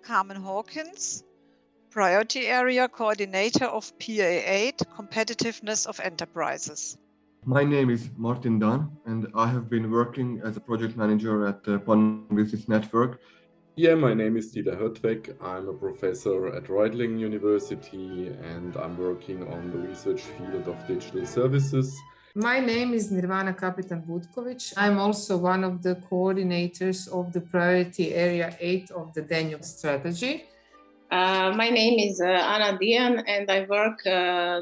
Carmen Hawkins, Priority Area Coordinator of PA8, Competitiveness of Enterprises. My name is Martin Dan, and I have been working as a project manager at the Pannon Business Network. Yeah, my name is Dieter Hertweck. I'm a professor at Reutlingen University, and I'm working on the research field of digital services. My name is Nirvana Kapitan Butković. I'm also one of the coordinators of the Priority Area 8 of the Danube Strategy. My name is Anna Dijan, and I work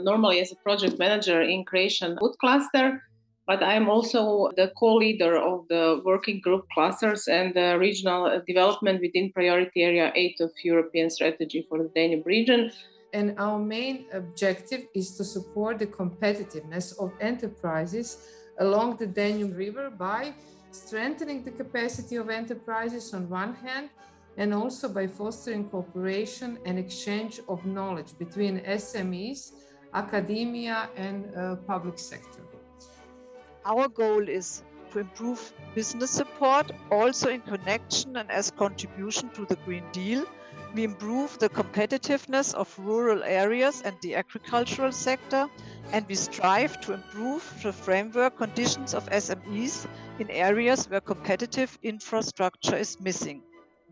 normally as a project manager in Croatian Wood Cluster, but I'm also the co-leader of the working group clusters and regional development within Priority Area 8 of European Strategy for the Danube region. And our main objective is to support the competitiveness of enterprises along the Danube River by strengthening the capacity of enterprises on one hand, and also by fostering cooperation and exchange of knowledge between SMEs, academia, and public sector. Our goal is to improve business support, also in connection and as contribution to the Green Deal. We improve the competitiveness of rural areas and the agricultural sector, and we strive to improve the framework conditions of SMEs in areas where competitive infrastructure is missing.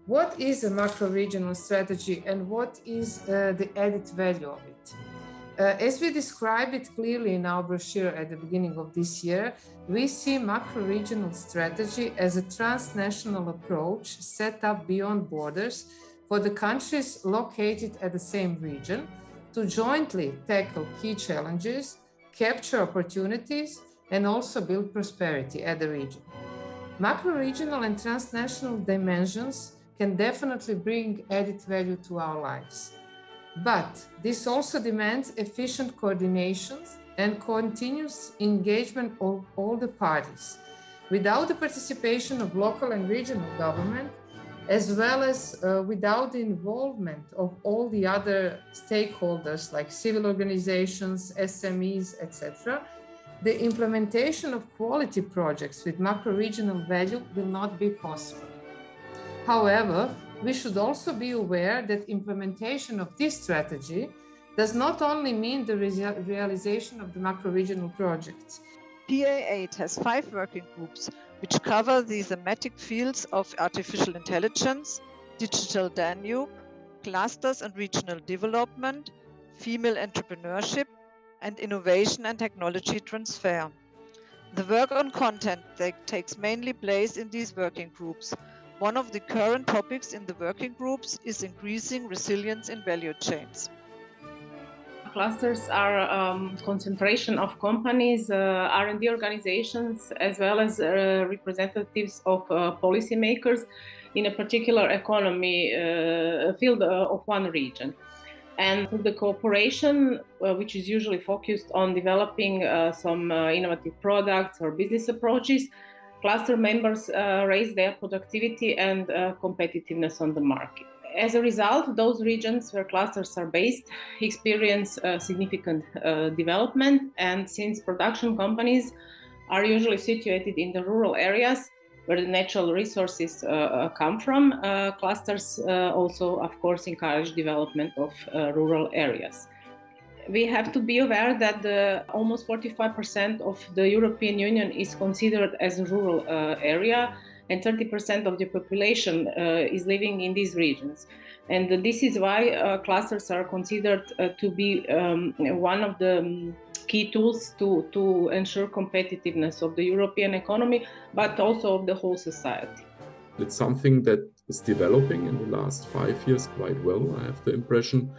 What is a macro-regional strategy and what is the added value of it? As we described it clearly in our brochure at the beginning of this year, we see macro-regional strategy as a transnational approach set up beyond borders for the countries located at the same region to jointly tackle key challenges, capture opportunities, and also build prosperity at the region. Macro-regional and transnational dimensions can definitely bring added value to our lives. But this also demands efficient coordinations and continuous engagement of all the parties. Without the participation of local and regional government, as well as without the involvement of all the other stakeholders like civil organizations, SMEs, etc., the implementation of quality projects with macro-regional value will not be possible. However, we should also be aware that implementation of this strategy does not only mean the realization of the macro-regional projects. PA8 has 5 working groups which cover the thematic fields of artificial intelligence, digital Danube, clusters and regional development, female entrepreneurship, and innovation and technology transfer. The work on content takes mainly place in these working groups. One of the current topics in the working groups is increasing resilience in value chains. Clusters are concentration of companies, R&D organizations, as well as representatives of policymakers in a particular economy field of one region. And through the cooperation, which is usually focused on developing some innovative products or business approaches, cluster members raise their productivity and competitiveness on the market. As a result, those regions where clusters are based experience significant development, and since production companies are usually situated in the rural areas where the natural resources come from, clusters also, of course, encourage development of rural areas. We have to be aware that almost 45% of the European Union is considered as a rural area, and 30% of the population is living in these regions. And this is why clusters are considered to be one of the key tools to ensure competitiveness of the European economy, but also of the whole society. It's something that is developing in the last 5 years quite well, I have the impression,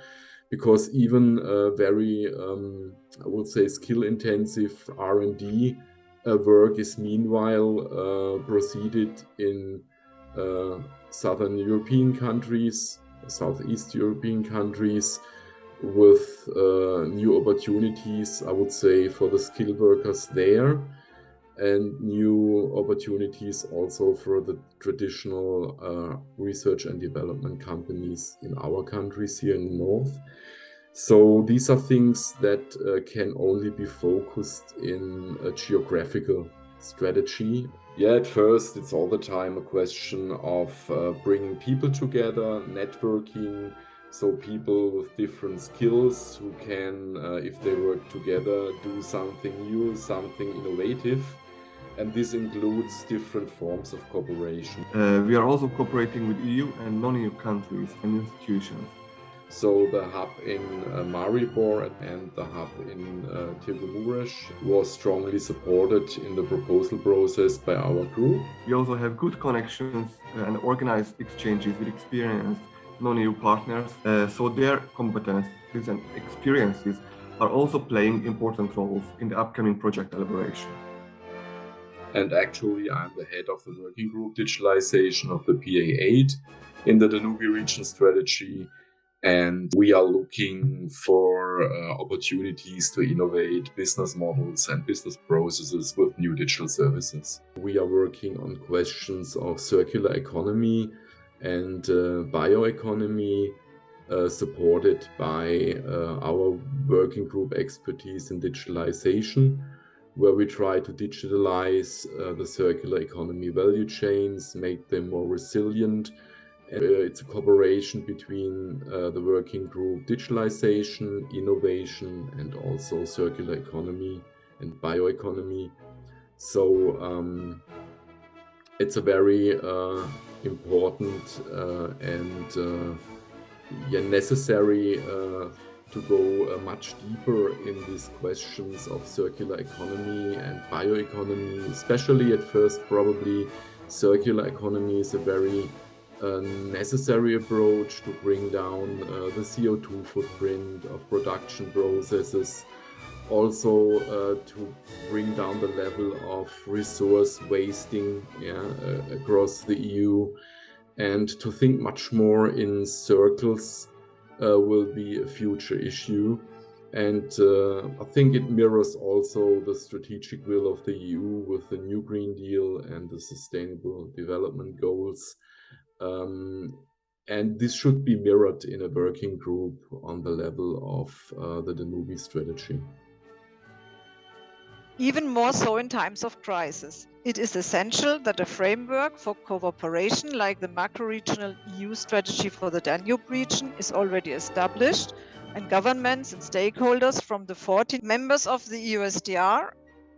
because even very, I would say, skill-intensive R&D work is meanwhile proceeded in Southern European countries, Southeast European countries, with new opportunities, I would say, for the skilled workers there, and new opportunities also for the traditional research and development companies in our countries here in the north. So these are things that can only be focused in a geographical strategy. Yeah, at first it's all the time a question of bringing people together, networking, so people with different skills who can, if they work together, do something new, something innovative. And this includes different forms of cooperation. We are also cooperating with EU and non-EU countries and institutions. So the hub in Maribor and the hub in Tirgumures was strongly supported in the proposal process by our group. We also have good connections and organized exchanges with experienced non-EU partners, so their competencies and experiences are also playing important roles in the upcoming project elaboration. And actually, I'm the head of the working group digitalization of the PA8 in the Danube Region Strategy. And we are looking for opportunities to innovate business models and business processes with new digital services. We are working on questions of circular economy and bioeconomy, supported by our working group expertise in digitalization, where we try to digitalize the circular economy value chains, make them more resilient. It's a cooperation between the working group digitalization, innovation, and also circular economy and bioeconomy. So it's a very important and necessary to go much deeper in these questions of circular economy and bioeconomy. Especially at first, probably circular economy is a very necessary approach to bring down the CO2 footprint of production processes, also to bring down the level of resource wasting across the EU, and to think much more in circles will be a future issue. And I think it mirrors also the strategic will of the EU with the New Green Deal and the Sustainable Development Goals. And this should be mirrored in a working group on the level of the Danube strategy. Even more so in times of crisis. It is essential that a framework for cooperation like the macro-regional EU strategy for the Danube region is already established, and governments and stakeholders from the 14 members of the EUSDR,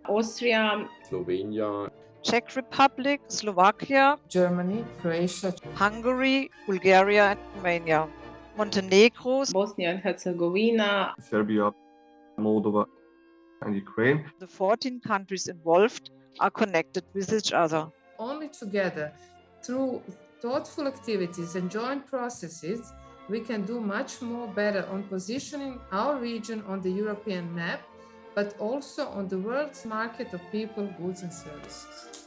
Austria, Slovenia, Czech Republic, Slovakia, Germany, Croatia, Hungary, Bulgaria, and Romania, Montenegro, Bosnia and Herzegovina, Serbia, Moldova, and Ukraine. The 14 countries involved are connected with each other. Only together, through thoughtful activities and joint processes, we can do much more better on positioning our region on the European map, but also on the world's market of people, goods and services.